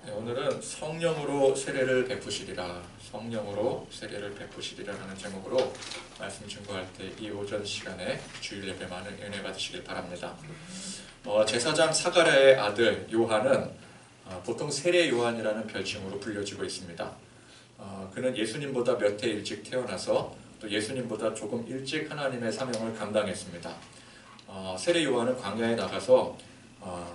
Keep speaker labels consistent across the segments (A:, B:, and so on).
A: 네, 오늘은 성령으로 세례를 베푸시리라, 성령으로 세례를 베푸시리라라는 제목으로 말씀 증거할 때 이 오전 시간에 주일 예배 많은 은혜 받으시길 바랍니다. 제사장 사가랴의 아들 요한은 보통 세례 요한이라는 별칭으로 불려지고 있습니다. 그는 예수님보다 몇 해 일찍 태어나서 또 예수님보다 조금 일찍 하나님의 사명을 감당했습니다. 세례 요한은 광야에 나가서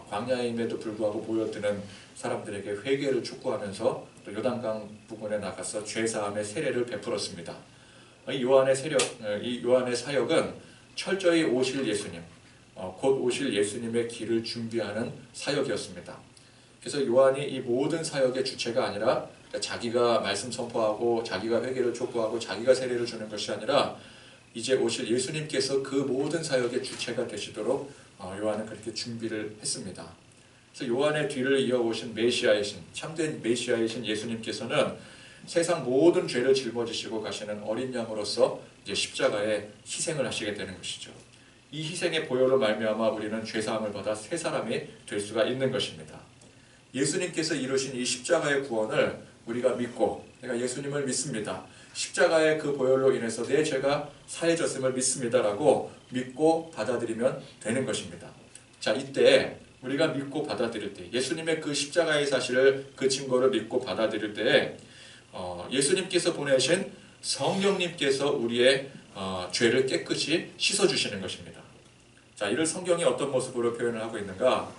A: 광야임에도 불구하고 모여드는 사람들에게 회개를 촉구하면서 또 요단강 부근에 나가서 죄사함의 세례를 베풀었습니다. 이 요한의 사역은 철저히 오실 예수님, 곧 오실 예수님의 길을 준비하는 사역이었습니다. 그래서 요한이 이 모든 사역의 주체가 아니라 자기가 말씀 선포하고 자기가 회개를 촉구하고 자기가 세례를 주는 것이 아니라 이제 오실 예수님께서 그 모든 사역의 주체가 되시도록 요한은 그렇게 준비를 했습니다. 그래서 요한의 뒤를 이어오신 메시아이신, 참된 메시아이신 예수님께서는 세상 모든 죄를 짊어지시고 가시는 어린 양으로서 이제 십자가에 희생을 하시게 되는 것이죠. 이 희생의 보혈로 말미암아 우리는 죄사함을 받아 새 사람이 될 수가 있는 것입니다. 예수님께서 이루신 이 십자가의 구원을 우리가 믿고, 내가 예수님을 믿습니다, 십자가의 그 보혈로 인해서 내 죄가 사해졌음을 믿습니다라고 믿고 받아들이면 되는 것입니다. 자, 이때 우리가 믿고 받아들일 때, 예수님의 그 십자가의 사실을, 그 증거를 믿고 받아들일 때 예수님께서 보내신 성령님께서 우리의 죄를 깨끗이 씻어주시는 것입니다. 자, 이를 성경이 어떤 모습으로 표현을 하고 있는가?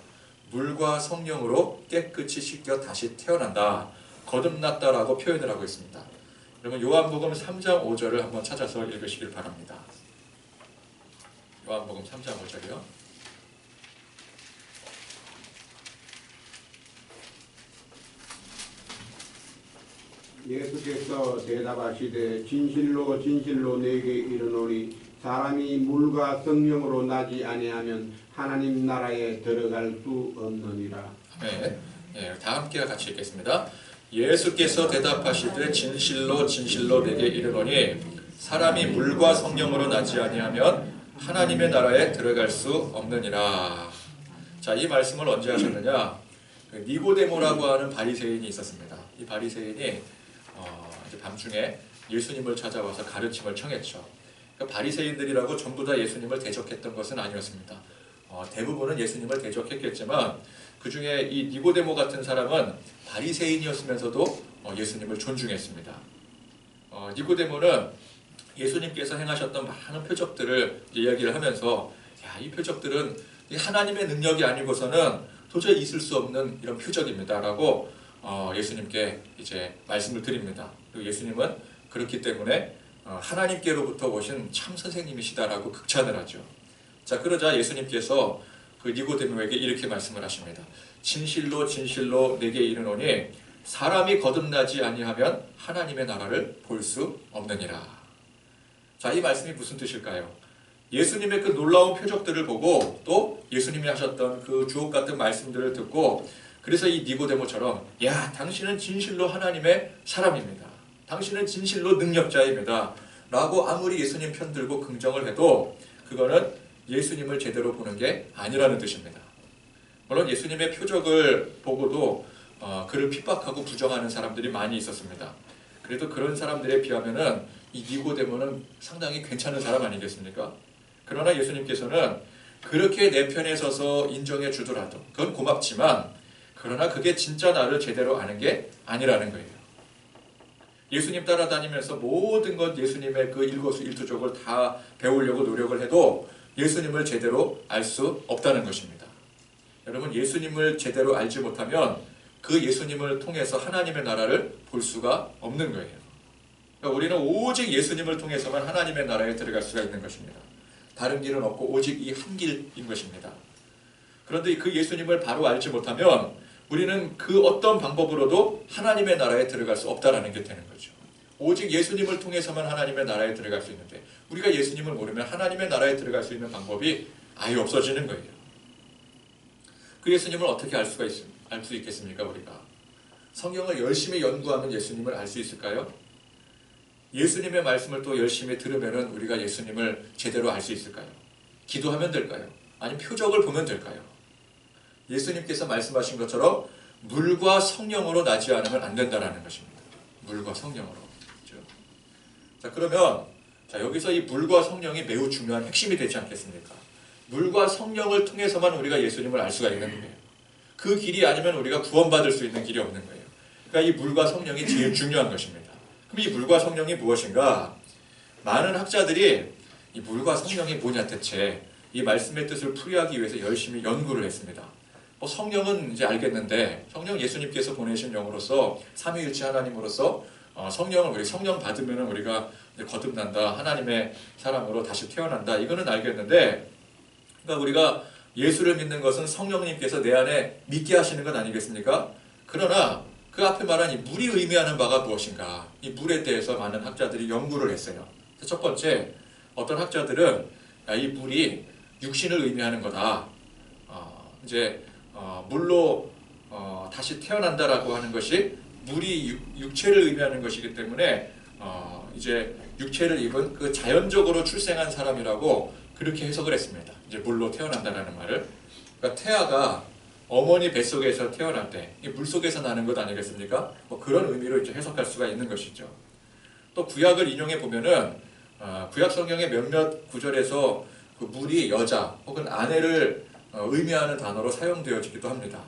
A: 물과 성령으로 깨끗이 씻겨 다시 태어난다, 거듭났다라고 표현을 하고 있습니다. 여러분, 요한복음 3장 5절을 한번 찾아서 읽으시길 바랍니다. 요한복음 3장 5절이요.
B: 예수께서 대답하시되 진실로 진실로 내게 이르노니 사람이 물과 성령으로 나지 아니하면 하나님 나라에 들어갈 수 없느니라.
A: 네, 다 함께 같이 읽겠습니다. 예수께서 대답하시되 진실로 진실로 내게 이르노니 사람이 물과 성령으로 나지 아니하면 하나님의 나라에 들어갈 수 없느니라. 자, 이 말씀을 언제 하셨느냐? 니고데모라고 하는 바리새인이 있었습니다. 이 바리새인이 이제 밤중에 예수님을 찾아와서 가르침을 청했죠. 그러니까 바리새인들이라고 전부 다 예수님을 대적했던 것은 아니었습니다. 대부분은 예수님을 대적했겠지만 그 중에 이 니고데모 같은 사람은 바리새인이었으면서도 예수님을 존중했습니다. 니고데모는 예수님께서 행하셨던 많은 표적들을 이야기를 하면서, 야, 이 표적들은 하나님의 능력이 아니고서는 도저히 있을 수 없는 이런 표적입니다라고 예수님께 이제 말씀을 드립니다. 그리고 예수님은 그렇기 때문에 하나님께로부터 오신 참 선생님이시다라고 극찬을 하죠. 자, 그러자 예수님께서 그 니고데모에게 이렇게 말씀을 하십니다. 진실로 진실로 내게 이르노니 사람이 거듭나지 아니하면 하나님의 나라를 볼 수 없느니라. 자, 이 말씀이 무슨 뜻일까요? 예수님의 그 놀라운 표적들을 보고 또 예수님이 하셨던 그 주옥 같은 말씀들을 듣고, 그래서 이 니고데모처럼, 야, 당신은 진실로 하나님의 사람입니다, 당신은 진실로 능력자입니다 라고 아무리 예수님 편들고 긍정을 해도 그거는 예수님을 제대로 보는 게 아니라는 뜻입니다. 물론 예수님의 표적을 보고도 그를 핍박하고 부정하는 사람들이 많이 있었습니다. 그래도 그런 사람들에 비하면은 이 니고데모는 상당히 괜찮은 사람 아니겠습니까? 그러나 예수님께서는 그렇게 내 편에 서서 인정해 주더라도 그건 고맙지만, 그러나 그게 진짜 나를 제대로 아는 게 아니라는 거예요. 예수님 따라다니면서 모든 것 예수님의 그 일거수일투족을 다 배우려고 노력을 해도 예수님을 제대로 알 수 없다는 것입니다. 여러분, 예수님을 제대로 알지 못하면 그 예수님을 통해서 하나님의 나라를 볼 수가 없는 거예요. 그러니까 우리는 오직 예수님을 통해서만 하나님의 나라에 들어갈 수가 있는 것입니다. 다른 길은 없고 오직 이 한 길인 것입니다. 그런데 그 예수님을 바로 알지 못하면 우리는 그 어떤 방법으로도 하나님의 나라에 들어갈 수 없다는 게 되는 거죠. 오직 예수님을 통해서만 하나님의 나라에 들어갈 수 있는데, 우리가 예수님을 모르면 하나님의 나라에 들어갈 수 있는 방법이 아예 없어지는 거예요. 그 예수님을 어떻게 알 수 있겠습니까? 우리가 성경을 열심히 연구하면 예수님을 알 수 있을까요? 예수님의 말씀을 또 열심히 들으면 우리가 예수님을 제대로 알 수 있을까요? 기도하면 될까요? 아니면 표적을 보면 될까요? 예수님께서 말씀하신 것처럼 물과 성령으로 나지 않으면 안 된다라는 것입니다. 물과 성령으로. 그렇죠? 자, 그러면 자, 여기서 이 물과 성령이 매우 중요한 핵심이 되지 않겠습니까? 물과 성령을 통해서만 우리가 예수님을 알 수가 있는 거예요. 그 길이 아니면 우리가 구원받을 수 있는 길이 없는 거예요. 그러니까 이 물과 성령이 제일 중요한 것입니다. 그럼 이 물과 성령이 무엇인가? 많은 학자들이 이 물과 성령이 뭐냐 대체 이 말씀의 뜻을 풀이하기 위해서 열심히 연구를 했습니다. 성령은 이제 알겠는데 성령 예수님께서 보내신 영으로서 삼위일체 하나님으로서 성령을 우리 성령 받으면 우리가 거듭난다, 하나님의 사람으로 다시 태어난다, 이거는 알겠는데, 그러니까 우리가 예수를 믿는 것은 성령님께서 내 안에 믿게 하시는 것 아니겠습니까? 그러나 그 앞에 말한 이 물이 의미하는 바가 무엇인가? 이 물에 대해서 많은 학자들이 연구를 했어요. 첫 번째, 어떤 학자들은 이 물이 육신을 의미하는 거다. 물로 다시 태어난다라고 하는 것이 물이 육체를 의미하는 것이기 때문에 이제 육체를 입은 그 자연적으로 출생한 사람이라고 그렇게 해석을 했습니다. 이제 물로 태어난다라는 말을. 그러니까 태아가 어머니 뱃속에서 태어날 때 물 속에서 나는 것 아니겠습니까? 그런 의미로 이제 해석할 수가 있는 것이죠. 또 구약을 인용해 보면은 구약 성경의 몇몇 구절에서 그 물이 여자 혹은 아내를 의미하는 단어로 사용되어지기도 합니다.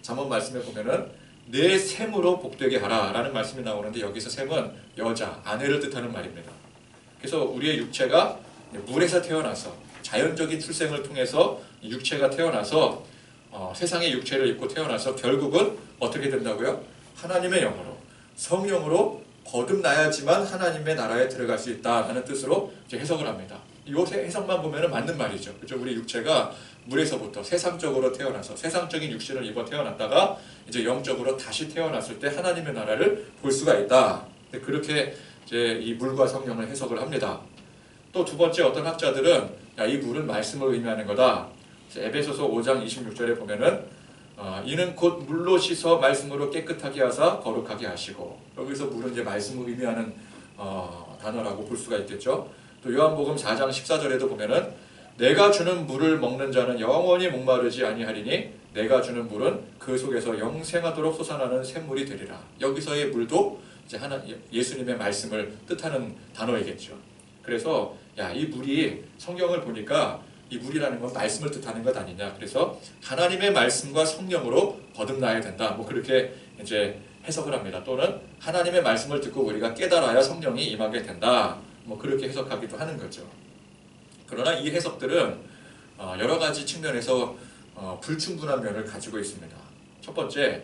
A: 잠언 말씀에 보면은 내 샘으로 복되게 하라 라는 말씀이 나오는데 여기서 샘은 여자, 아내를 뜻하는 말입니다. 그래서 우리의 육체가 물에서 태어나서 자연적인 출생을 통해서 육체가 태어나서 세상의 육체를 입고 태어나서 결국은 어떻게 된다고요? 하나님의 영으로, 성령으로 거듭나야지만 하나님의 나라에 들어갈 수 있다라는 뜻으로 이제 해석을 합니다. 이 해석만 보면 맞는 말이죠. 그렇죠? 우리 육체가 물에서부터 세상적으로 태어나서 세상적인 육신을 입어 태어났다가 이제 영적으로 다시 태어났을 때 하나님의 나라를 볼 수가 있다. 그렇게 이제 이 물과 성령을 해석을 합니다. 또 두 번째 어떤 학자들은 이 물은 말씀을 의미하는 거다. 에베소서 5장 26절에 보면은 이는 곧 물로 씻어 말씀으로 깨끗하게 하사 거룩하게 하시고, 여기서 물은 이제 말씀을 의미하는 단어라고 볼 수가 있겠죠. 또 요한복음 4장 14절에도 보면은 내가 주는 물을 먹는 자는 영원히 목마르지 아니하리니 내가 주는 물은 그 속에서 영생하도록 솟아나는 샘물이 되리라. 여기서의 물도 이제 예수님의 말씀을 뜻하는 단어이겠죠. 그래서 이 물이 성경을 보니까 이 물이라는 건 말씀을 뜻하는 것 아니냐. 그래서 하나님의 말씀과 성령으로 거듭나야 된다. 그렇게 이제 해석을 합니다. 또는 하나님의 말씀을 듣고 우리가 깨달아야 성령이 임하게 된다. 그렇게 해석하기도 하는 거죠. 그러나 이 해석들은 여러 가지 측면에서 불충분한 면을 가지고 있습니다. 첫 번째,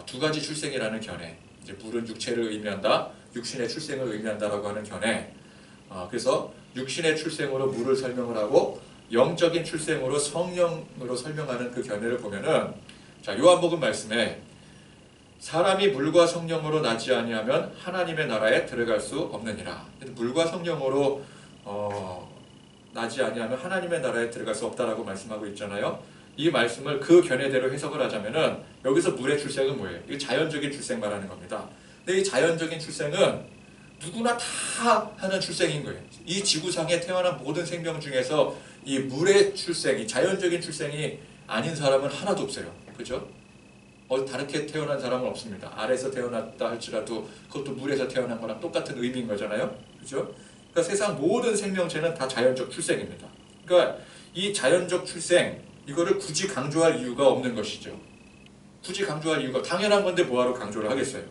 A: 두 가지 출생이라는 견해. 이제 물은 육체를 의미한다, 육신의 출생을 의미한다라고 하는 견해. 그래서 육신의 출생으로 물을 설명을 하고 영적인 출생으로 성령으로 설명하는 그 견해를 보면은 요한복음 말씀에 사람이 물과 성령으로 나지 아니하면 하나님의 나라에 들어갈 수 없느니라. 물과 성령으로 나지 아니하면 하나님의 나라에 들어갈 수 없다라고 말씀하고 있잖아요. 이 말씀을 그 견해대로 해석을 하자면은 여기서 물의 출생은 뭐예요? 이게 자연적인 출생 말하는 겁니다. 근데 이 자연적인 출생은 누구나 다 하는 출생인 거예요. 이 지구상에 태어난 모든 생명 중에서 이 물의 출생, 이 자연적인 출생이 아닌 사람은 하나도 없어요. 그죠? 다르게 태어난 사람은 없습니다. 알에서 태어났다 할지라도 그것도 물에서 태어난 거랑 똑같은 의미인 거잖아요. 그죠? 그러니까 세상 모든 생명체는 다 자연적 출생입니다. 그러니까 이 자연적 출생, 이거를 굳이 강조할 이유가 없는 것이죠. 굳이 강조할 이유가 당연한 건데 뭐하러 강조를 하겠어요.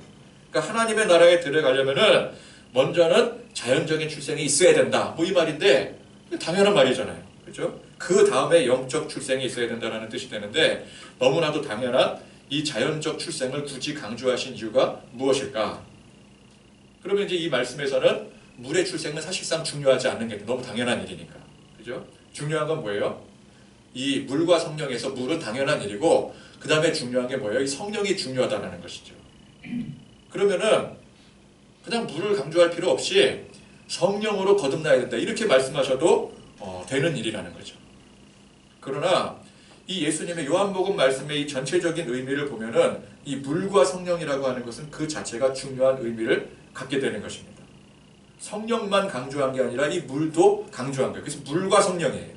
A: 그러니까 하나님의 나라에 들어가려면은 먼저는 자연적인 출생이 있어야 된다. 이 말인데 당연한 말이잖아요. 그렇죠? 그 다음에 영적 출생이 있어야 된다는 뜻이 되는데 너무나도 당연한 이 자연적 출생을 굳이 강조하신 이유가 무엇일까? 그러면 이제 이 말씀에서는 물의 출생은 사실상 중요하지 않는 게 너무 당연한 일이니까. 그죠? 중요한 건 뭐예요? 이 물과 성령에서 물은 당연한 일이고 그 다음에 중요한 게 뭐예요? 이 성령이 중요하다는 것이죠. 그러면은 그냥 물을 강조할 필요 없이 성령으로 거듭나야 된다. 이렇게 말씀하셔도 되는 일이라는 거죠. 그러나 이 예수님의 요한복음 말씀의 이 전체적인 의미를 보면은 이 물과 성령이라고 하는 것은 그 자체가 중요한 의미를 갖게 되는 것입니다. 성령만 강조한 게 아니라 이 물도 강조한 거예요. 그래서 물과 성령이에요.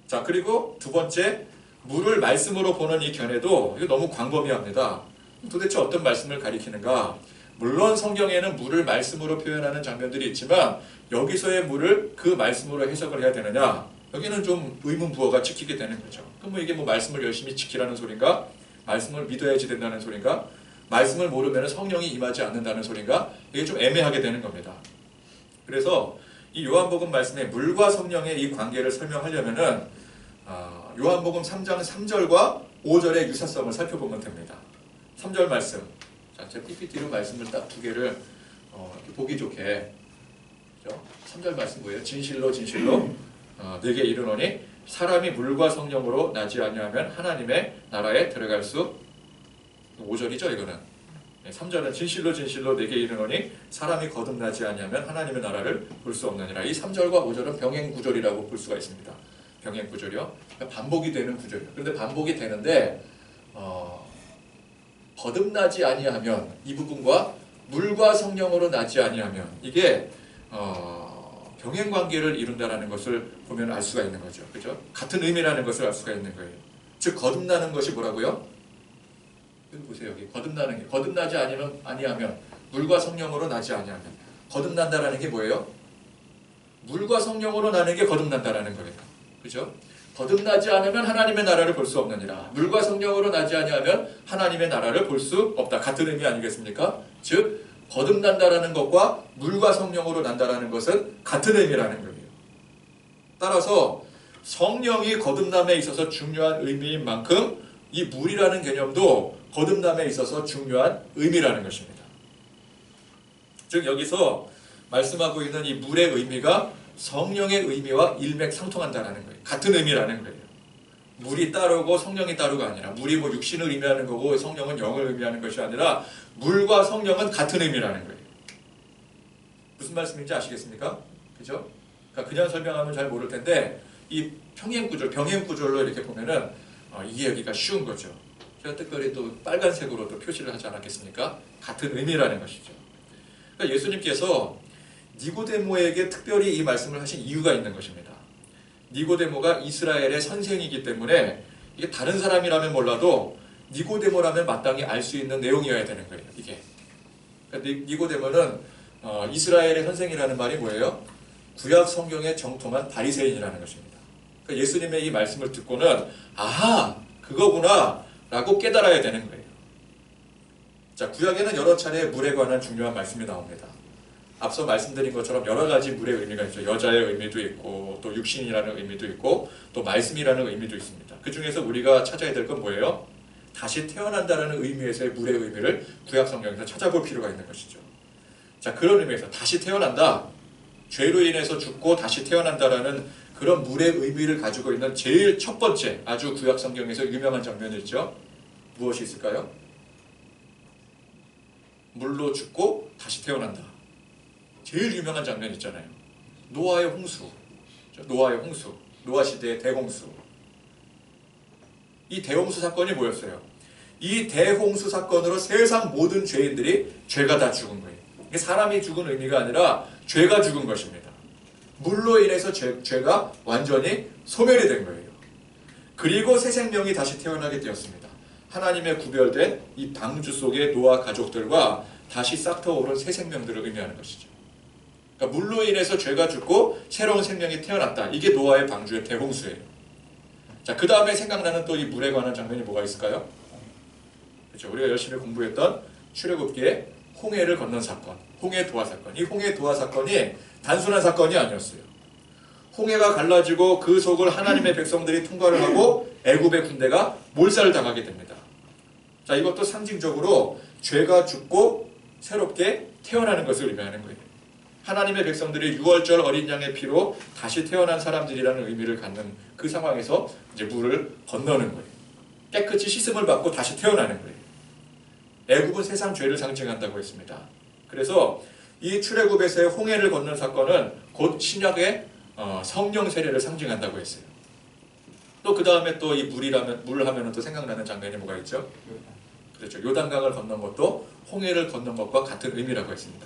A: 자, 그리고 두 번째, 물을 말씀으로 보는 이 견해도 이거 너무 광범위합니다. 도대체 어떤 말씀을 가리키는가? 물론 성경에는 물을 말씀으로 표현하는 장면들이 있지만 여기서의 물을 그 말씀으로 해석을 해야 되느냐? 여기는 좀 의문부호가 찍히게 되는 거죠. 그럼 뭐 이게 뭐 말씀을 열심히 지키라는 소린가? 말씀을 믿어야지 된다는 소린가? 말씀을 모르면 성령이 임하지 않는다는 소린가? 이게 좀 애매하게 되는 겁니다. 그래서 이 요한복음 말씀에 물과 성령의 이 관계를 설명하려면은 요한복음 3장 3절과 5절의 유사성을 살펴보면 됩니다. 3절 말씀. 자, 제 PPT로 말씀을 딱 두 개를 이렇게 보기 좋게. 그렇죠? 3절 말씀 뭐예요? 진실로 진실로 내게 이르노니 사람이 물과 성령으로 나지 아니하면 하나님의 나라에 들어갈 수 5절이죠, 이거는. 3절은 진실로 진실로 내게 이르노니 사람이 거듭나지 아니하면 하나님의 나라를 볼 수 없느니라. 이 3절과 5절은 병행 구절이라고 볼 수가 있습니다. 병행 구절이요. 그러니까 반복이 되는 구절이요. 그런데 반복이 되는데 거듭나지 아니하면 이 부분과 물과 성령으로 나지 아니하면 이게 병행 관계를 이룬다라는 것을 보면 알 수가 있는 거죠. 그죠? 같은 의미라는 것을 알 수가 있는 거예요. 즉 거듭나는 것이 뭐라고요? 여기 보세요. 여기 거듭나는 게 거듭나지 아니하면 물과 성령으로 나지 아니하면 거듭난다라는 게 뭐예요? 물과 성령으로 나는 게 거듭난다라는 거예요. 그죠? 거듭나지 않으면 하나님의 나라를 볼 수 없느니라. 물과 성령으로 나지 아니하면 하나님의 나라를 볼 수 없다. 같은 의미 아니겠습니까? 즉 거듭난다라는 것과 물과 성령으로 난다라는 것은 같은 의미라는 거예요. 따라서 성령이 거듭남에 있어서 중요한 의미인 만큼 이 물이라는 개념도 거듭남에 있어서 중요한 의미라는 것입니다. 즉 여기서 말씀하고 있는 이 물의 의미가 성령의 의미와 일맥상통한다는 거예요. 같은 의미라는 거예요. 물이 따르고 성령이 따르가 아니라 물이 뭐 육신을 의미하는 거고 성령은 영을 의미하는 것이 아니라 물과 성령은 같은 의미라는 거예요. 무슨 말씀인지 아시겠습니까? 그죠? 그러니까 그냥 설명하면 잘 모를 텐데 이 병행 구절로 이렇게 보면은 이해하기가 쉬운 거죠. 제가 특별히 또 빨간색으로 또 표시를 하지 않았겠습니까? 같은 의미라는 것이죠. 그러니까 예수님께서 니고데모에게 특별히 이 말씀을 하신 이유가 있는 것입니다. 니고데모가 이스라엘의 선생이기 때문에 이게 다른 사람이라면 몰라도 니고데모라면 마땅히 알 수 있는 내용이어야 되는 거예요. 이게. 그러니까 니고데모는 이스라엘의 선생이라는 말이 뭐예요? 구약 성경에 정통한 바리새인이라는 것입니다. 그러니까 예수님의 이 말씀을 듣고는 아하 그거구나 라고 깨달아야 되는 거예요. 자, 구약에는 여러 차례 물에 관한 중요한 말씀이 나옵니다. 앞서 말씀드린 것처럼 여러 가지 물의 의미가 있죠. 여자의 의미도 있고 또 육신이라는 의미도 있고 또 말씀이라는 의미도 있습니다. 그 중에서 우리가 찾아야 될 건 뭐예요? 다시 태어난다는 의미에서의 물의 의미를 구약 성경에서 찾아볼 필요가 있는 것이죠. 자, 그런 의미에서 다시 태어난다. 죄로 인해서 죽고 다시 태어난다라는 그런 물의 의미를 가지고 있는 제일 첫 번째 아주 구약 성경에서 유명한 장면이 있죠. 무엇이 있을까요? 물로 죽고 다시 태어난다. 제일 유명한 장면 있잖아요. 노아의 홍수. 노아 시대의 대홍수. 이 대홍수 사건이 뭐였어요? 이 대홍수 사건으로 세상 모든 죄인들이 죄가 다 죽은 거예요. 이게 사람이 죽은 의미가 아니라 죄가 죽은 것입니다. 물로 인해서 죄가 완전히 소멸이 된 거예요. 그리고 새 생명이 다시 태어나게 되었습니다. 하나님의 구별된 이 방주 속의 노아 가족들과 다시 싹트오른 새 생명들을 의미하는 것이죠. 그러니까 물로 인해서 죄가 죽고 새로운 생명이 태어났다. 이게 노아의 방주의 대홍수예요. 자, 그 다음에 생각나는 또 이 물에 관한 장면이 뭐가 있을까요? 그렇죠. 우리가 열심히 공부했던 출애굽기의 홍해를 건넌 사건, 홍해 도화 사건. 이 홍해 도화 사건이 단순한 사건이 아니었어요. 홍해가 갈라지고 그 속을 하나님의 백성들이 통과를 하고 애굽의 군대가 몰살을 당하게 됩니다. 자, 이것도 상징적으로 죄가 죽고 새롭게 태어나는 것을 의미하는 거예요. 하나님의 백성들이 6월절 어린 양의 피로 다시 태어난 사람들이라는 의미를 갖는 그 상황에서 이제 물을 건너는 거예요. 깨끗이 씻음을 받고 다시 태어나는 거예요. 애굽은 세상 죄를 상징한다고 했습니다. 그래서 이 출애굽에서의 홍해를 건넌 사건은 곧 신약의 성령 세례를 상징한다고 했어요. 또 그 다음에 또 이 물 하면은 또 생각나는 장면이 뭐가 있죠? 그렇죠. 요단강을 건넌 것도 홍해를 건넌 것과 같은 의미라고 했습니다.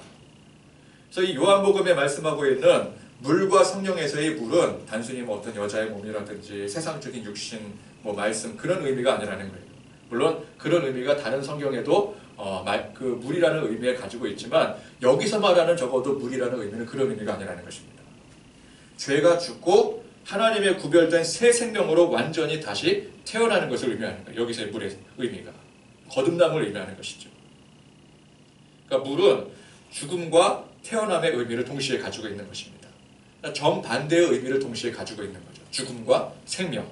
A: 그래서 이 요한복음에 말씀하고 있는 물과 성령에서의 물은 단순히 뭐 어떤 여자의 몸이라든지 세상적인 육신 뭐 말씀 그런 의미가 아니라는 거예요. 물론 그런 의미가 다른 성경에도 그 물이라는 의미를 가지고 있지만 여기서 말하는 적어도 물이라는 의미는 그런 의미가 아니라는 것입니다. 죄가 죽고 하나님의 구별된 새 생명으로 완전히 다시 태어나는 것을 의미하는 거예요. 여기서의 물의 의미가 거듭남을 의미하는 것이죠. 그러니까 물은 죽음과 태어남의 의미를 동시에 가지고 있는 것입니다. 정반대의 의미를 동시에 가지고 있는 거죠. 죽음과 생명.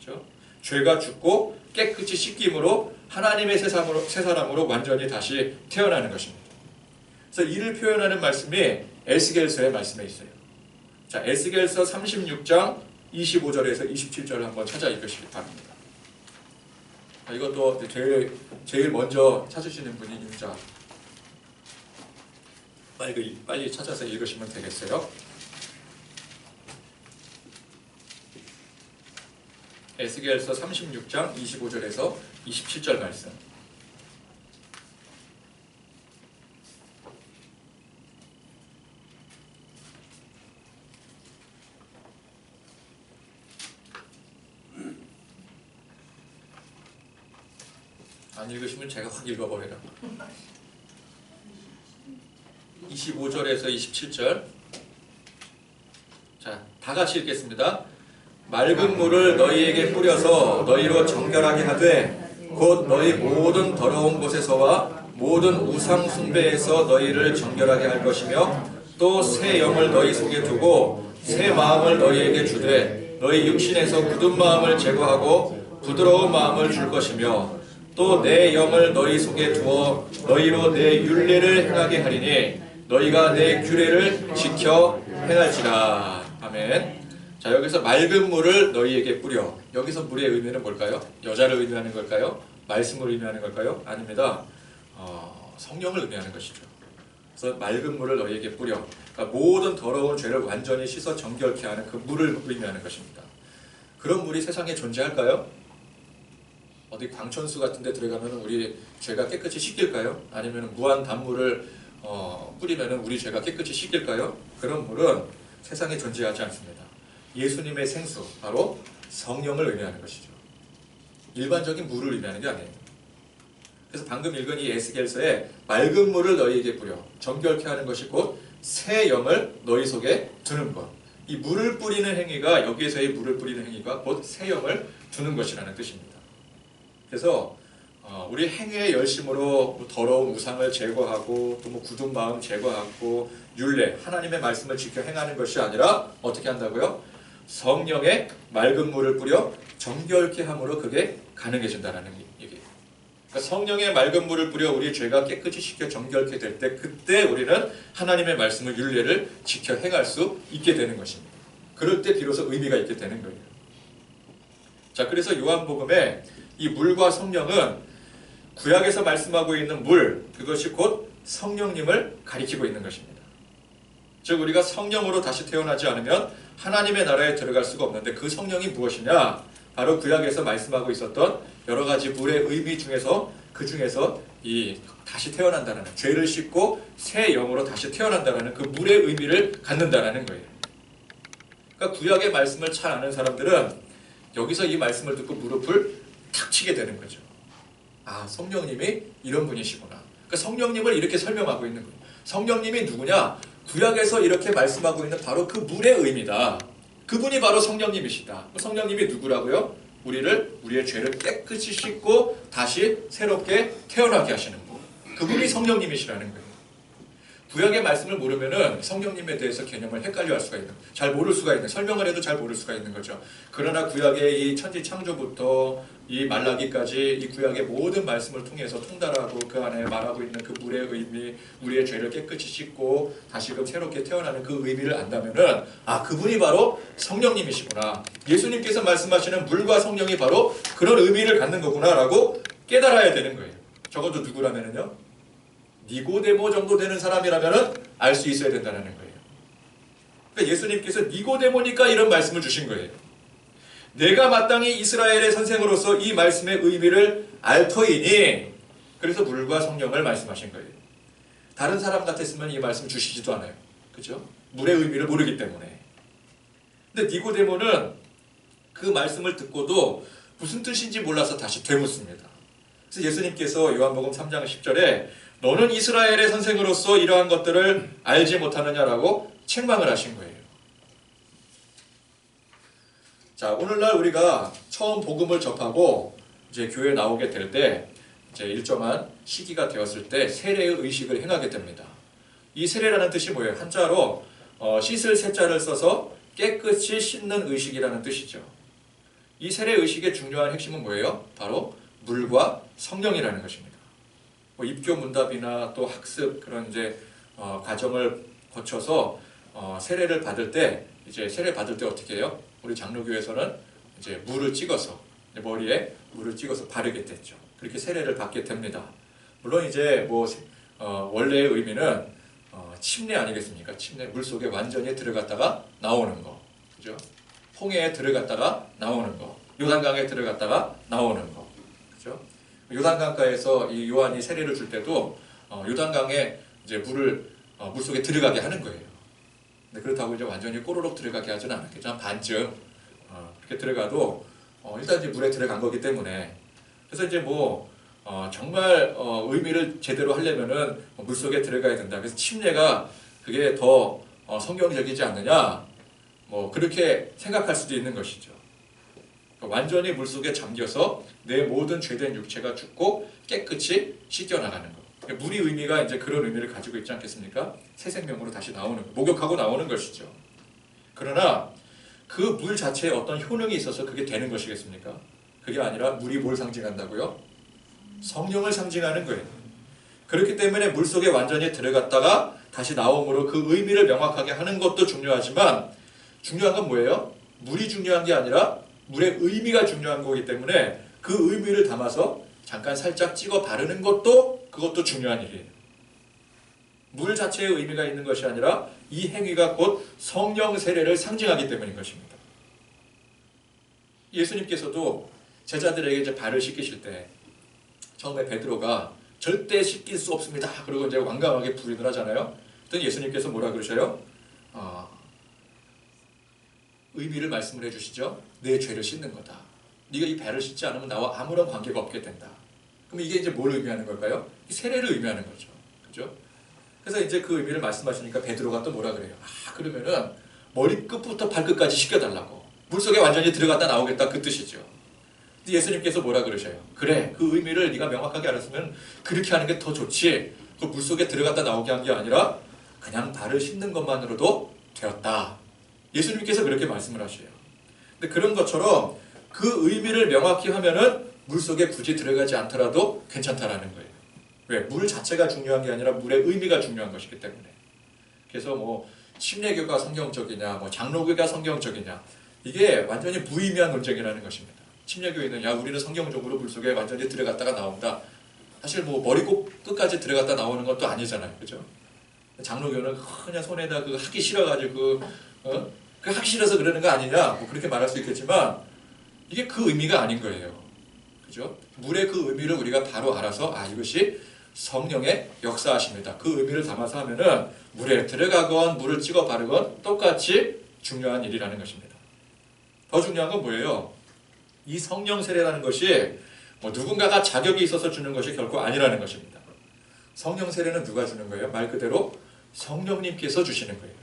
A: 그렇죠? 죄가 죽고 깨끗이 씻김으로 하나님의 새 사람으로 완전히 다시 태어나는 것입니다. 그래서 이를 표현하는 말씀이 에스겔서의 말씀에 있어요. 자, 에스겔서 36장 25절에서 27절을 한번 찾아 읽으시기 바랍니다. 이것도 제일 먼저 찾으시는 분이 윤자. 빨리 찾아서 읽으시면 되겠어요. 에스겔서 36장 25절에서 27절 말씀. 안 읽으시면 제가 확 읽어버려요. 25절에서 27절. 자, 다 같이 읽겠습니다. 맑은 물을 너희에게 뿌려서 너희로 정결하게 하되 곧 너희 모든 더러운 곳에서와 모든 우상 숭배에서 너희를 정결하게 할 것이며 또 새 영을 너희 속에 두고 새 마음을 너희에게 주되 너희 육신에서 굳은 마음을 제거하고 부드러운 마음을 줄 것이며 또 내 영을 너희 속에 두어 너희로 내 율례를 행하게 하리니 너희가 내 규례를 지켜 행할지라. 아멘. 자, 여기서 맑은 물을 너희에게 뿌려. 여기서 물의 의미는 뭘까요? 여자를 의미하는 걸까요? 말씀을 의미하는 걸까요? 아닙니다. 성령을 의미하는 것이죠. 그래서 맑은 물을 너희에게 뿌려. 그러니까 모든 더러운 죄를 완전히 씻어 정결케 하는 그 물을 의미하는 것입니다. 그런 물이 세상에 존재할까요? 어디 광천수 같은 데 들어가면 우리 죄가 깨끗이 씻길까요? 아니면 무한 단물을 뿌리면 우리 죄가 깨끗이 씻길까요? 그런 물은 세상에 존재하지 않습니다. 예수님의 생수, 바로 성령을 의미하는 것이죠. 일반적인 물을 의미하는 게 아니에요. 그래서 방금 읽은 이 에스겔서에 맑은 물을 너희에게 뿌려 정결케 하는 것이 곧 새 영을 너희 속에 두는 것. 이 물을 뿌리는 행위가, 여기에서의 물을 뿌리는 행위가 곧 새 영을 두는 것이라는 뜻입니다. 그래서 우리 행위의 열심으로 더러운 우상을 제거하고 또 뭐 굳은 마음 제거하고 율례, 하나님의 말씀을 지켜 행하는 것이 아니라 어떻게 한다고요? 성령의 맑은 물을 뿌려 정결케 함으로 그게 가능해진다는 얘기예요. 그러니까 성령의 맑은 물을 뿌려 우리 죄가 깨끗이 씻겨 정결케 될 때 그때 우리는 하나님의 말씀을 율례를 지켜 행할 수 있게 되는 것입니다. 그럴 때 비로소 의미가 있게 되는 거예요. 자, 그래서 요한복음에 이 물과 성령은 구약에서 말씀하고 있는 물, 그것이 곧 성령님을 가리키고 있는 것입니다. 즉 우리가 성령으로 다시 태어나지 않으면 하나님의 나라에 들어갈 수가 없는데 그 성령이 무엇이냐? 바로 구약에서 말씀하고 있었던 여러 가지 물의 의미 중에서 그 중에서 이 다시 태어난다는, 죄를 씻고 새 영으로 다시 태어난다는 그 물의 의미를 갖는다는 거예요. 그러니까 구약의 말씀을 잘 아는 사람들은 여기서 이 말씀을 듣고 무릎을 탁 치게 되는 거죠. 아, 성령님이 이런 분이시구나. 그러니까 성령님을 이렇게 설명하고 있는 거예요. 성령님이 누구냐? 구약에서 이렇게 말씀하고 있는 바로 그 물의 의미다. 그분이 바로 성령님이시다. 성령님이 누구라고요? 우리의 죄를 깨끗이 씻고 다시 새롭게 태어나게 하시는 분. 그분이 성령님이시라는 거예요. 구약의 말씀을 모르면은 성령님에 대해서 개념을 헷갈려 할 수가 있는, 잘 모를 수가 있는, 설명을 해도 잘 모를 수가 있는 거죠. 그러나 구약의 이 천지 창조부터 이 말라기까지 이 구약의 모든 말씀을 통해서 통달하고 그 안에 말하고 있는 그 물의 의미, 우리의 죄를 깨끗이 씻고 다시금 새롭게 태어나는 그 의미를 안다면은 아, 그분이 바로 성령님이시구나. 예수님께서 말씀하시는 물과 성령이 바로 그런 의미를 갖는 거구나라고 깨달아야 되는 거예요. 적어도 누구라면은요? 니고데모 정도 되는 사람이라면 알 수 있어야 된다는 거예요. 그러니까 예수님께서 니고데모니까 이런 말씀을 주신 거예요. 내가 마땅히 이스라엘의 선생으로서 이 말씀의 의미를 알 터이니, 그래서 물과 성령을 말씀하신 거예요. 다른 사람 같았으면 이 말씀 주시지도 않아요. 그렇죠? 물의 의미를 모르기 때문에. 근데 니고데모는 그 말씀을 듣고도 무슨 뜻인지 몰라서 다시 되묻습니다. 그래서 예수님께서 요한복음 3장 10절에 너는 이스라엘의 선생으로서 이러한 것들을 알지 못하느냐라고 책망을 하신 거예요. 자, 오늘날 우리가 처음 복음을 접하고 이제 교회에 나오게 될 때 이제 일정한 시기가 되었을 때 세례의 의식을 행하게 됩니다. 이 세례라는 뜻이 뭐예요? 한자로 씻을 세자를 써서 깨끗이 씻는 의식이라는 뜻이죠. 이 세례 의식의 중요한 핵심은 뭐예요? 바로 물과 성령이라는 것입니다. 뭐 입교 문답이나 또 학습 그런 이제 과정을 거쳐서 세례를 받을 때 이제 세례 받을 때 어떻게 해요? 우리 장로교에서는 이제 물을 찍어서 머리에 물을 찍어서 바르게 됐죠. 그렇게 세례를 받게 됩니다. 물론 이제 뭐 원래의 의미는 침례 아니겠습니까? 침례, 물 속에 완전히 들어갔다가 나오는 거, 그죠? 홍해에 들어갔다가 나오는 거, 요단강에 들어갔다가 나오는 거, 그죠? 요단강가에서 이 요한이 세례를 줄 때도 요단강에 이제 물 속에 들어가게 하는 거예요. 근데 그렇다고 이제 완전히 꼬르륵 들어가게 하지는 않았겠죠. 한 반쯤 그렇게 들어가도 일단 이제 물에 들어간 거기 때문에 그래서 이제 뭐 정말 의미를 제대로 하려면은 물 속에 들어가야 된다. 그래서 침례가 그게 더 성경적이지 않느냐, 뭐 그렇게 생각할 수도 있는 것이죠. 완전히 물 속에 잠겨서 내 모든 죄된 육체가 죽고 깨끗이 씻겨나가는 것. 물이 의미가 이제 그런 의미를 가지고 있지 않겠습니까? 새 생명으로 다시 나오는 것, 목욕하고 나오는 것이죠. 그러나 그 물 자체에 어떤 효능이 있어서 그게 되는 것이겠습니까? 그게 아니라 물이 뭘 상징한다고요? 성령을 상징하는 거예요. 그렇기 때문에 물 속에 완전히 들어갔다가 다시 나옴으로 그 의미를 명확하게 하는 것도 중요하지만 중요한 건 뭐예요? 물이 중요한 게 아니라 물의 의미가 중요한 거기 때문에 그 의미를 담아서 잠깐 살짝 찍어 바르는 것도 그것도 중요한 일이에요. 물 자체의 의미가 있는 것이 아니라 이 행위가 곧 성령 세례를 상징하기 때문인 것입니다. 예수님께서도 제자들에게 이제 발을 씻기실 때 처음에 베드로가 절대 씻길 수 없습니다. 그리고 이제 완강하게 부인을 하잖아요. 그랬더니 예수님께서 뭐라 그러셔요? 의미를 말씀을 해주시죠. 내 죄를 씻는 거다. 네가 이 배를 씻지 않으면 나와 아무런 관계가 없게 된다. 그럼 이게 이제 뭘 의미하는 걸까요? 세례를 의미하는 거죠. 그죠? 그래서 이제 그 의미를 말씀하시니까 베드로가 또 뭐라 그래요? 그러면은 머리끝부터 발끝까지 씻겨달라고. 물속에 완전히 들어갔다 나오겠다 그 뜻이죠. 근데 예수님께서 뭐라 그러셔요? 그래, 그 의미를 네가 명확하게 알았으면 그렇게 하는 게 더 좋지. 그 물속에 들어갔다 나오게 한 게 아니라 그냥 발을 씻는 것만으로도 되었다. 예수님께서 그렇게 말씀을 하셔요. 근데 그런 것처럼 그 의미를 명확히 하면은 물속에 굳이 들어가지 않더라도 괜찮다라는 거예요. 왜? 물 자체가 중요한 게 아니라 물의 의미가 중요한 것이기 때문에. 그래서 뭐 침례교가 성경적이냐, 뭐 장로교가 성경적이냐, 이게 완전히 무의미한 논쟁이라는 것입니다. 침례교회는 야 우리는 성경적으로 물속에 완전히 들어갔다가 나온다. 사실 뭐 머리 끝까지 들어갔다 나오는 것도 아니잖아요, 그죠? 장로교는 그냥 손에다 그 하기 싫어가지고 그 하기 싫어서 그러는 거 아니냐, 뭐 그렇게 말할 수 있겠지만 이게 그 의미가 아닌 거예요. 그죠? 물의 그 의미를 우리가 바로 알아서 이것이 성령의 역사하십니다. 그 의미를 담아서 하면은 물에 들어가건 물을 찍어 바르건 똑같이 중요한 일이라는 것입니다. 더 중요한 건 뭐예요? 이 성령 세례라는 것이 뭐 누군가가 자격이 있어서 주는 것이 결코 아니라는 것입니다. 성령 세례는 누가 주는 거예요? 말 그대로 성령님께서 주시는 거예요.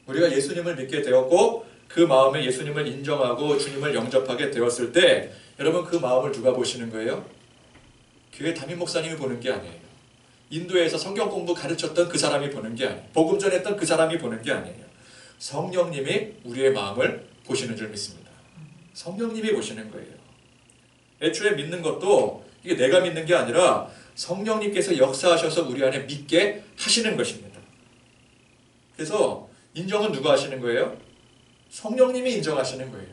A: 우리가 예수님을 믿게 되었고 그 마음에 예수님을 인정하고 주님을 영접하게 되었을 때 여러분 그 마음을 누가 보시는 거예요? 교회 담임 목사님이 보는 게 아니에요. 인도에서 성경 공부 가르쳤던 그 사람이 보는 게 아니에요. 복음 전했던 그 사람이 보는 게 아니에요. 성령님이 우리의 마음을 보시는 줄 믿습니다. 성령님이 보시는 거예요. 애초에 믿는 것도 이게 내가 믿는 게 아니라 성령님께서 역사하셔서 우리 안에 믿게 하시는 것입니다. 그래서 인정은 누가 하시는 거예요? 성령님이 인정하시는 거예요.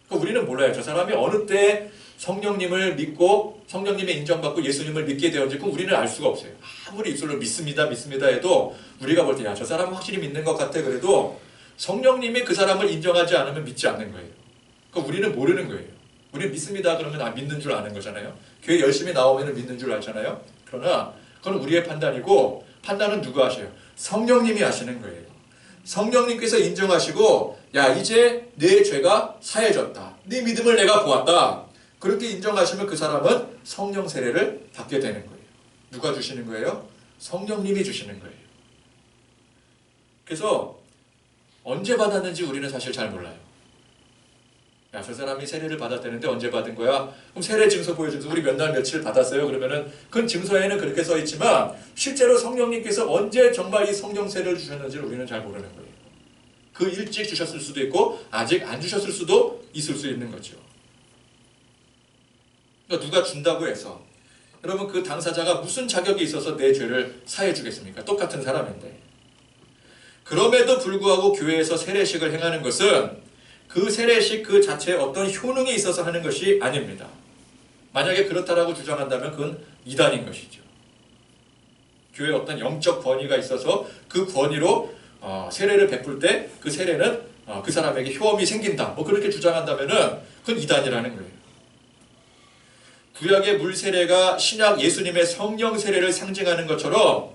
A: 그러니까 우리는 몰라요. 저 사람이 어느 때 성령님을 믿고 성령님의 인정받고 예수님을 믿게 되었는지 우리는 알 수가 없어요. 아무리 입술로 믿습니다 해도 우리가 볼 때 저 사람은 확실히 믿는 것 같아 그래도 성령님이 그 사람을 인정하지 않으면 믿지 않는 거예요. 그러니까 우리는 모르는 거예요. 우리는 믿습니다 그러면 믿는 줄 아는 거잖아요. 교회 열심히 나오면 믿는 줄 알잖아요. 그러나 그건 우리의 판단이고 판단은 누가 하셔요? 성령님이 하시는 거예요. 성령님께서 인정하시고 야 이제 내 죄가 사해졌다. 네 믿음을 내가 보았다. 그렇게 인정하시면 그 사람은 성령 세례를 받게 되는 거예요. 누가 주시는 거예요? 성령님이 주시는 거예요. 그래서 언제 받았는지 우리는 사실 잘 몰라요. 야, 저 사람이 세례를 받았다는데 언제 받은 거야? 그럼 세례 증서 보여주면서 우리 몇 날 며칠 받았어요? 그러면은 그 증서에는 그렇게 써 있지만 실제로 성령님께서 언제 정말 이 성령 세례를 주셨는지를 우리는 잘 모르는 거예요. 그 일찍 주셨을 수도 있고 아직 안 주셨을 수도 있을 수 있는 거죠. 그러니까 누가 준다고 해서 여러분 그 당사자가 무슨 자격이 있어서 내 죄를 사해 주겠습니까? 똑같은 사람인데. 그럼에도 불구하고 교회에서 세례식을 행하는 것은 그 세례식 그 자체에 어떤 효능이 있어서 하는 것이 아닙니다. 만약에 그렇다라고 주장한다면 그건 이단인 것이죠. 교회에 어떤 영적 권위가 있어서 그 권위로 세례를 베풀 때 그 세례는 그 사람에게 효험이 생긴다. 뭐 그렇게 주장한다면은 그건 이단이라는 거예요. 구약의 물 세례가 신약 예수님의 성령 세례를 상징하는 것처럼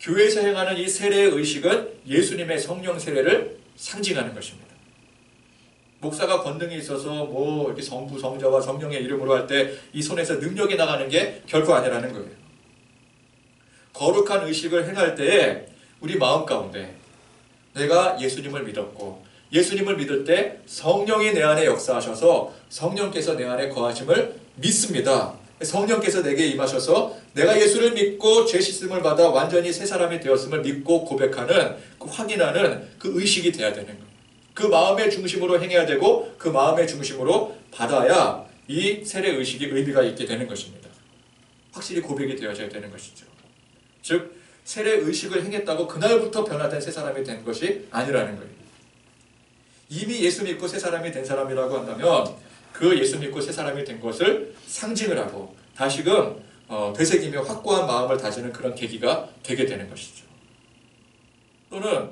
A: 교회에서 행하는 이 세례의 의식은 예수님의 성령 세례를 상징하는 것입니다. 목사가 권능이 있어서 뭐 이렇게 성부, 성자와 성령의 이름으로 할 때 이 손에서 능력이 나가는 게 결코 아니라는 거예요. 거룩한 의식을 행할 때에 우리 마음 가운데 내가 예수님을 믿었고 예수님을 믿을 때 성령이 내 안에 역사하셔서 성령께서 내 안에 거하심을 믿습니다. 성령께서 내게 임하셔서 내가 예수를 믿고 죄 씻음을 받아 완전히 새 사람이 되었음을 믿고 고백하는 그 확인하는 그 의식이 돼야 되는 거예요. 그 마음의 중심으로 행해야 되고 그 마음의 중심으로 받아야 이 세례 의식이 의미가 있게 되는 것입니다. 확실히 고백이 되어져야 되는 것이죠. 즉 세례 의식을 행했다고 그날부터 변화된 새 사람이 된 것이 아니라는 거예요. 이미 예수 믿고 새 사람이 된 사람이라고 한다면 그 예수 믿고 새 사람이 된 것을 상징을 하고 다시금 되새기며 확고한 마음을 다지는 그런 계기가 되게 되는 것이죠. 또는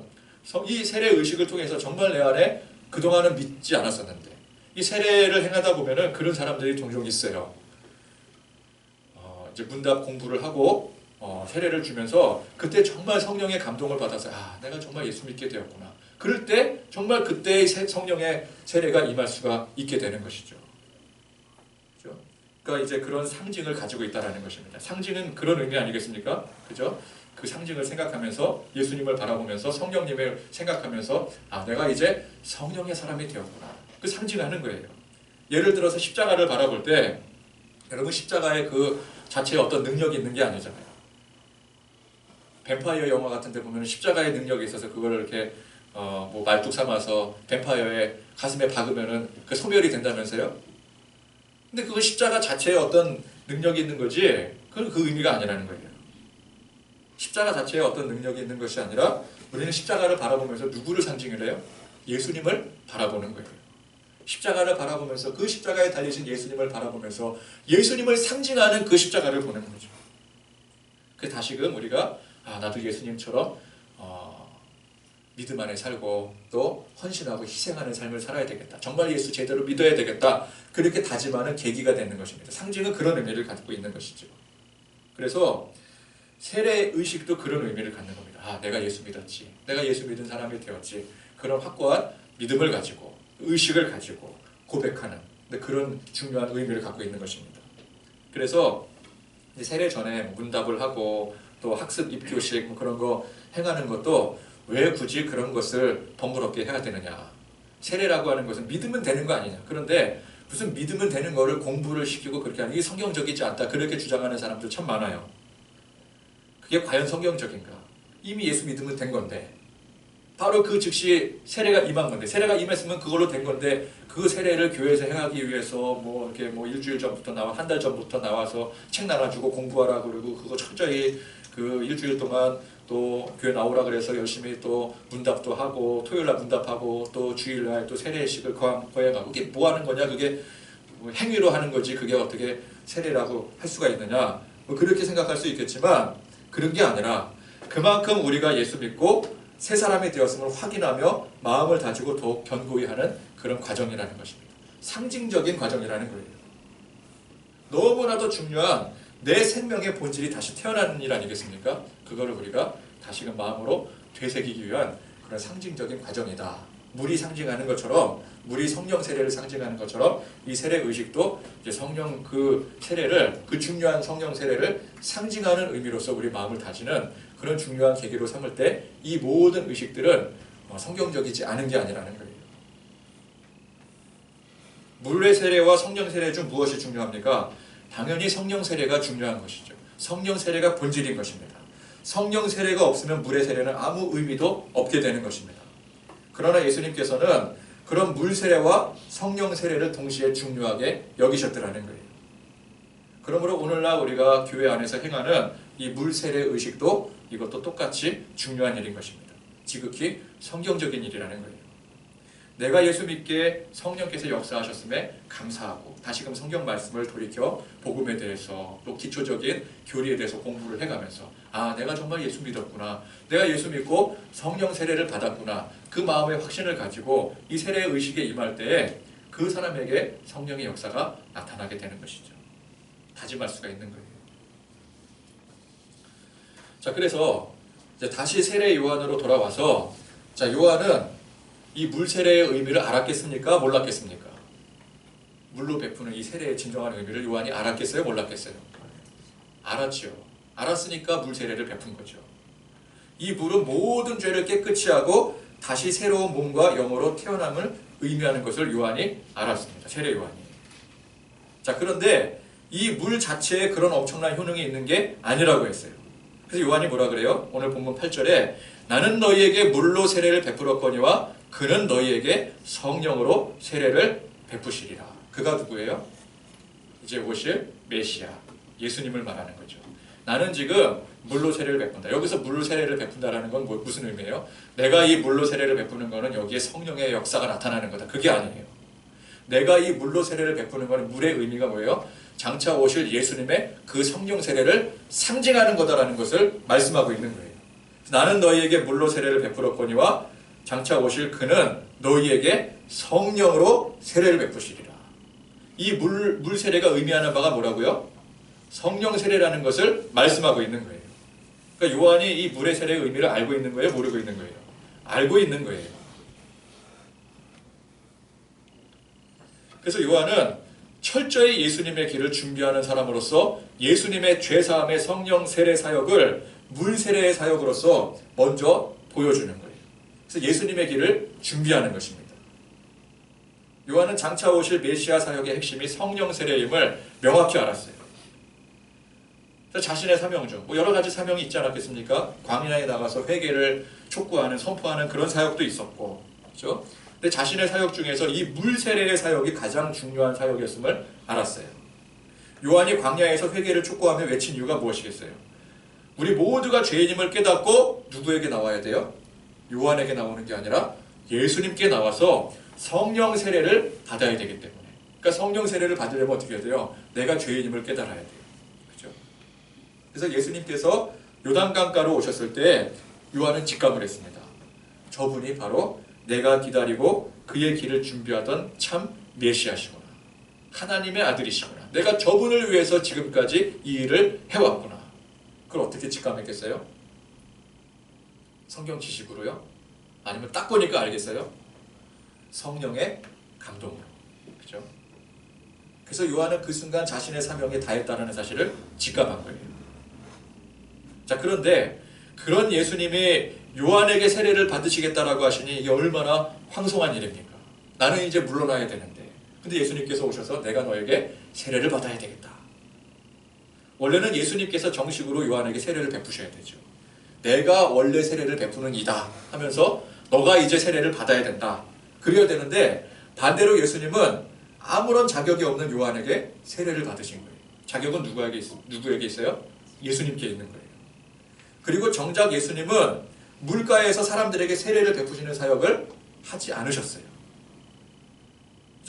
A: 이 세례 의식을 통해서 정말 내 안에 그동안은 믿지 않았었는데 이 세례를 행하다 보면은 그런 사람들이 종종 있어요. 이제 문답 공부를 하고 세례를 주면서 그때 정말 성령의 감동을 받아서 내가 정말 예수 믿게 되었구나. 그럴 때 정말 그때의 성령의 세례가 임할 수가 있게 되는 것이죠. 그죠? 그러니까 이제 그런 상징을 가지고 있다라는 것입니다. 상징은 그런 의미 아니겠습니까? 그죠? 그 상징을 생각하면서 예수님을 바라보면서 성령님을 생각하면서 내가 이제 성령의 사람이 되었구나. 그 상징하는 거예요. 예를 들어서 십자가를 바라볼 때 여러분 십자가의 그 자체에 어떤 능력이 있는 게 아니잖아요. 뱀파이어 영화 같은 데 보면 십자가의 능력이 있어서 그걸 이렇게 뭐 말뚝 삼아서 뱀파이어의 가슴에 박으면은 그 소멸이 된다면서요? 근데 그건 십자가 자체에 어떤 능력이 있는 거지 그건 그 의미가 아니라는 거예요. 십자가 자체에 어떤 능력이 있는 것이 아니라 우리는 십자가를 바라보면서 누구를 상징을 해요? 예수님을 바라보는 거예요. 십자가를 바라보면서 그 십자가에 달리신 예수님을 바라보면서 예수님을 상징하는 그 십자가를 보는 거죠. 그래서 다시금 우리가 나도 예수님처럼 믿음 안에 살고 또 헌신하고 희생하는 삶을 살아야 되겠다. 정말 예수 제대로 믿어야 되겠다. 그렇게 다짐하는 계기가 되는 것입니다. 상징은 그런 의미를 갖고 있는 것이죠. 그래서 세례 의식도 그런 의미를 갖는 겁니다. 내가 예수 믿었지. 내가 예수 믿은 사람이 되었지. 그런 확고한 믿음을 가지고 의식을 가지고 고백하는 그런 중요한 의미를 갖고 있는 것입니다. 그래서 세례 전에 문답을 하고 또 학습 입교식 뭐 그런 거 행하는 것도 왜 굳이 그런 것을 번거롭게 해야 되느냐. 세례라고 하는 것은 믿으면 되는 거 아니냐. 그런데 무슨 믿으면 되는 거를 공부를 시키고 그렇게 하는 게 성경적이지 않다. 그렇게 주장하는 사람들 참 많아요. 그게 과연 성경적인가? 이미 예수 믿으면 된 건데 바로 그 즉시 세례가 임한 건데 세례가 임했으면 그걸로 된 건데 그 세례를 교회에서 행하기 위해서 뭐 이렇게 뭐 일주일 전부터 한 달 전부터 나와서 책 나눠주고 공부하라 그러고 그거 철저히 그 일주일 동안 또 교회 나오라 그래서 열심히 또 문답도 하고 토요일날 문답하고 또 주일날 또 세례식을 거행하고 그게 뭐 하는 거냐? 그게 뭐 행위로 하는 거지 그게 어떻게 세례라고 할 수가 있느냐? 뭐 그렇게 생각할 수 있겠지만 그런 게 아니라 그만큼 우리가 예수 믿고 새 사람이 되었음을 확인하며 마음을 다지고 더욱 견고히 하는 그런 과정이라는 것입니다. 상징적인 과정이라는 거예요. 너무나도 중요한 내 생명의 본질이 다시 태어나는 일 아니겠습니까? 그거를 우리가 다시금 마음으로 되새기기 위한 그런 상징적인 과정이다. 물이 상징하는 것처럼, 물이 성령 세례를 상징하는 것처럼 이 세례 의식도 이제 성령 그 세례를, 그 중요한 성령 세례를 상징하는 의미로서 우리 마음을 다지는 그런 중요한 계기로 삼을 때 이 모든 의식들은 성경적이지 않은 게 아니라는 거예요. 물의 세례와 성령 세례 중 무엇이 중요합니까? 당연히 성령 세례가 중요한 것이죠. 성령 세례가 본질인 것입니다. 성령 세례가 없으면 물의 세례는 아무 의미도 없게 되는 것입니다. 그러나 예수님께서는 그런 물 세례와 성령 세례를 동시에 중요하게 여기셨더라는 거예요. 그러므로 오늘날 우리가 교회 안에서 행하는 이 물 세례 의식도 이것도 똑같이 중요한 일인 것입니다. 지극히 성경적인 일이라는 거예요. 내가 예수 믿게 성령께서 역사하셨음에 감사하고 다시금 성경 말씀을 돌이켜 복음에 대해서 또 기초적인 교리에 대해서 공부를 해가면서 아, 내가 정말 예수 믿었구나, 내가 예수 믿고 성령 세례를 받았구나, 그 마음의 확신을 가지고 이 세례 의식에 임할 때에 그 사람에게 성령의 역사가 나타나게 되는 것이죠. 다짐할 수가 있는 거예요. 자, 그래서 이제 다시 세례 요한으로 돌아와서, 자, 요한은 이 물 세례의 의미를 알았겠습니까? 몰랐겠습니까? 물로 베푸는 이 세례의 진정한 의미를 요한이 알았겠어요? 몰랐겠어요? 알았죠. 알았으니까 물 세례를 베푼 거죠. 이 물은 모든 죄를 깨끗이 하고 다시 새로운 몸과 영으로 태어남을 의미하는 것을 요한이 알았습니다. 세례 요한이. 자, 그런데 이 물 자체에 그런 엄청난 효능이 있는 게 아니라고 했어요. 그래서 요한이 뭐라 그래요? 오늘 본문 8절에 나는 너희에게 물로 세례를 베풀었거니와 그는 너희에게 성령으로 세례를 베푸시리라. 그가 누구예요? 이제 오실 메시아, 예수님을 말하는 거죠. 나는 지금 물로 세례를 베푼다. 여기서 물로 세례를 베푼다라는 건 무슨 의미예요? 내가 이 물로 세례를 베푸는 거는 여기에 성령의 역사가 나타나는 거다. 그게 아니에요. 내가 이 물로 세례를 베푸는 거는 물의 의미가 뭐예요? 장차 오실 예수님의 그 성령 세례를 상징하는 거다라는 것을 말씀하고 있는 거예요. 나는 너희에게 물로 세례를 베풀었거니와 장차 오실 그는 너희에게 성령으로 세례를 베푸시리라. 이 물 세례가 의미하는 바가 뭐라고요? 성령 세례라는 것을 말씀하고 있는 거예요. 그러니까 요한이 이 물의 세례의 의미를 알고 있는 거예요? 모르고 있는 거예요? 알고 있는 거예요. 그래서 요한은 철저히 예수님의 길을 준비하는 사람으로서 예수님의 죄사함의 성령 세례 사역을 물 세례의 사역으로서 먼저 보여주는 거예요. 그래서 예수님의 길을 준비하는 것입니다. 요한은 장차 오실 메시아 사역의 핵심이 성령 세례임을 명확히 알았어요. 자신의 사명 중 여러 가지 사명이 있지 않았겠습니까? 광야에 나가서 회개를 촉구하는, 선포하는 그런 사역도 있었고, 그렇죠? 근데 자신의 사역 중에서 이 물 세례의 사역이 가장 중요한 사역이었음을 알았어요. 요한이 광야에서 회개를 촉구하며 외친 이유가 무엇이겠어요? 우리 모두가 죄인임을 깨닫고 누구에게 나와야 돼요? 요한에게 나오는 게 아니라 예수님께 나와서 성령 세례를 받아야 되기 때문에. 그러니까 성령 세례를 받으려면 어떻게 해야 돼요? 내가 죄인임을 깨달아야 돼요. 그렇죠? 그래서 예수님께서 요단강가로 오셨을 때 요한은 직감을 했습니다. 저분이 바로 내가 기다리고 그의 길을 준비하던 참 메시아시구나. 하나님의 아들이시구나. 내가 저분을 위해서 지금까지 이 일을 해왔구나. 그걸 어떻게 직감했겠어요? 성경 지식으로요? 아니면 딱 보니까 알겠어요? 성령의 감동으로. 그죠? 그래서 요한은 그 순간 자신의 사명에 다했다는 사실을 직감한 거예요. 자, 그런데 그런 예수님이 요한에게 세례를 받으시겠다라고 하시니 이게 얼마나 황송한 일입니까? 나는 이제 물러나야 되는데. 근데 예수님께서 오셔서 내가 너에게 세례를 받아야 되겠다. 원래는 예수님께서 정식으로 요한에게 세례를 베푸셔야 되죠. 내가 원래 세례를 베푸는 이다 하면서 너가 이제 세례를 받아야 된다. 그래야 되는데 반대로 예수님은 아무런 자격이 없는 요한에게 세례를 받으신 거예요. 자격은 누구에게 있어요? 예수님께 있는 거예요. 그리고 정작 예수님은 물가에서 사람들에게 세례를 베푸시는 사역을 하지 않으셨어요.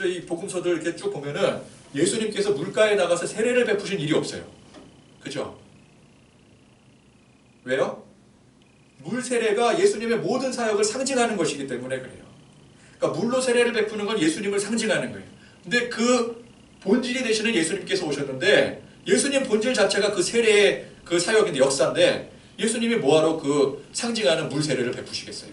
A: 이 복음서들 이렇게 쭉 보면은 예수님께서 물가에 나가서 세례를 베푸신 일이 없어요. 그죠? 왜요? 물 세례가 예수님의 모든 사역을 상징하는 것이기 때문에 그래요. 그러니까 물로 세례를 베푸는 건 예수님을 상징하는 거예요. 근데 그 본질이 되시는 예수님께서 오셨는데 예수님 본질 자체가 그 세례의 그 사역인데 역사인데 예수님이 뭐하러 그 상징하는 물 세례를 베푸시겠어요?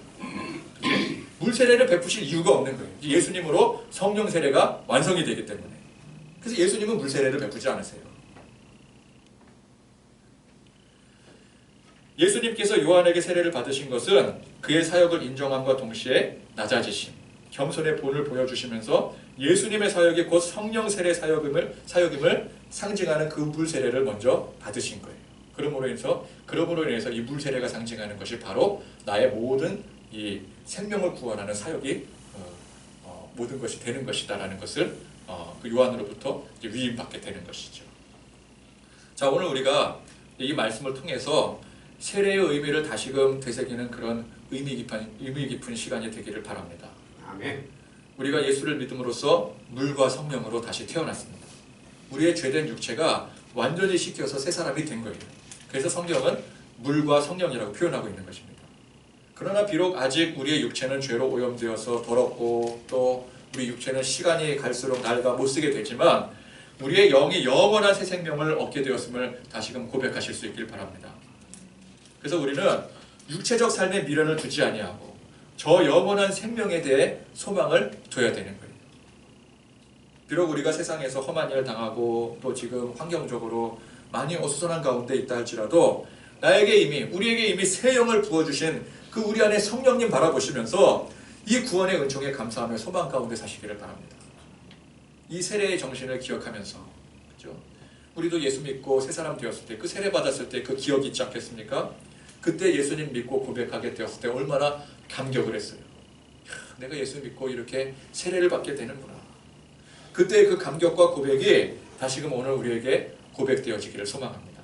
A: 그렇죠? 물 세례를 베푸실 이유가 없는 거예요. 예수님으로 성령 세례가 완성이 되기 때문에. 그래서 예수님은 물 세례를 베푸지 않으세요. 예수님께서 요한에게 세례를 받으신 것은 그의 사역을 인정함과 동시에 낮아지심, 겸손의 본을 보여주시면서 예수님의 사역이 곧 성령 세례 사역임을 상징하는 그 물 세례를 먼저 받으신 거예요. 그러므로 인해서 이 물 세례가 상징하는 것이 바로 나의 모든 이 생명을 구원하는 사역이 모든 것이 되는 것이다라는 것을 그 요한으로부터 이제 위임받게 되는 것이죠. 자, 오늘 우리가 이 말씀을 통해서 세례의 의미를 다시금 되새기는 그런 의미 깊은 시간이 되기를 바랍니다.
B: 아멘.
A: 우리가 예수를 믿음으로써 물과 성령으로 다시 태어났습니다. 우리의 죄된 육체가 완전히 씻겨서 새 사람이 된 거예요. 그래서 성경은 물과 성령이라고 표현하고 있는 것입니다. 그러나 비록 아직 우리의 육체는 죄로 오염되어서 더럽고 또 우리 육체는 시간이 갈수록 낡아 못쓰게 되지만 우리의 영이 영원한 새 생명을 얻게 되었음을 다시금 고백하실 수 있길 바랍니다. 그래서 우리는 육체적 삶의 미련을 두지 아니하고 저 영원한 생명에 대해 소망을 둬야 되는 거예요. 비록 우리가 세상에서 험한 일을 당하고 또 지금 환경적으로 많이 어수선한 가운데 있다 할지라도 우리에게 이미 새 영을 부어주신 그 우리 안에 성령님 바라보시면서 이 구원의 은총에 감사하며 소망 가운데 사시기를 바랍니다. 이 세례의 정신을 기억하면서, 그렇죠? 우리도 예수 믿고 새 사람 되었을 때 그 세례 받았을 때 그 기억이 있지 않겠습니까? 그때 예수님 믿고 고백하게 되었을 때 얼마나 감격을 했어요. 내가 예수 믿고 이렇게 세례를 받게 되는구나. 그때 그 감격과 고백이 다시금 오늘 우리에게 고백되어지기를 소망합니다.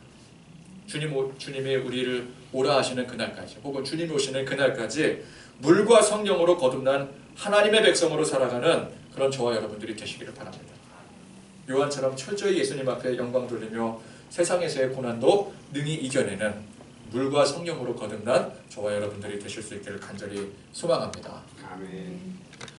A: 주님이 우리를 오라 하시는 그날까지 혹은 주님이 오시는 그날까지 물과 성령으로 거듭난 하나님의 백성으로 살아가는 그런 저와 여러분들이 되시기를 바랍니다. 요한처럼 철저히 예수님 앞에 영광 돌리며 세상에서의 고난도 능히 이겨내는 물과 성령으로 거듭난 저와 여러분들이 되실 수 있기를 간절히 소망합니다.
B: 아멘.